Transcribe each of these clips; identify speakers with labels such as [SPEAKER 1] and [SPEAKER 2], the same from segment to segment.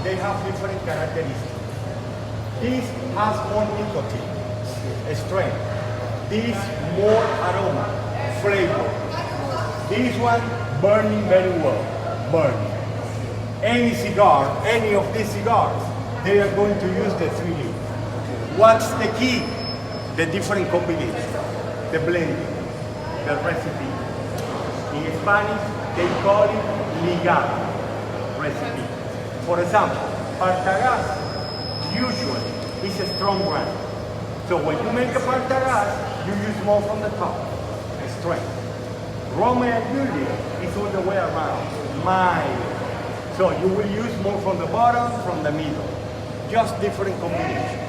[SPEAKER 1] they have different characteristics. This has more nicotine, strength. This more aroma, flavor. This one burning very well, burning. Any cigar, any of these cigars, they are going to use the 3 leaf. What's the key? The different combinations, the blending, the recipe. In Spanish, they call it ligar recipe. For example, Partagas usually is a strong brand. So when you make a Partagas, you use more from the top, strength. Romeo and Juliet is all the way around, mild. So you will use more from the bottom, from the middle. Just different combinations.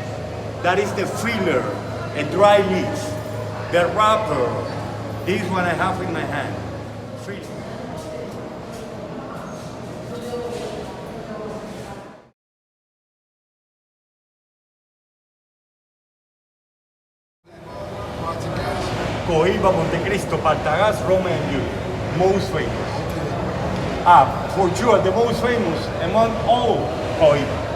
[SPEAKER 1] That is the filler, a dry leaf. The wrapper, this one I have in my hand. Filler. Cohiba, Montecristo, Partagas, Romeo and Juliet. Most famous. For sure, the most famous among all Cohiba.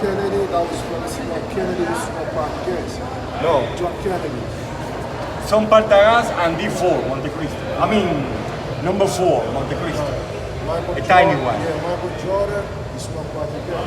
[SPEAKER 2] Kennedy, that was from the cigar. Kennedy was from Partagas.
[SPEAKER 1] No.
[SPEAKER 2] John Kennedy.
[SPEAKER 1] Some Partagas and D4, Montecristo. I mean, number 4, Montecristo. A tiny one.
[SPEAKER 2] Yeah, Michael Jordan is from Partagas.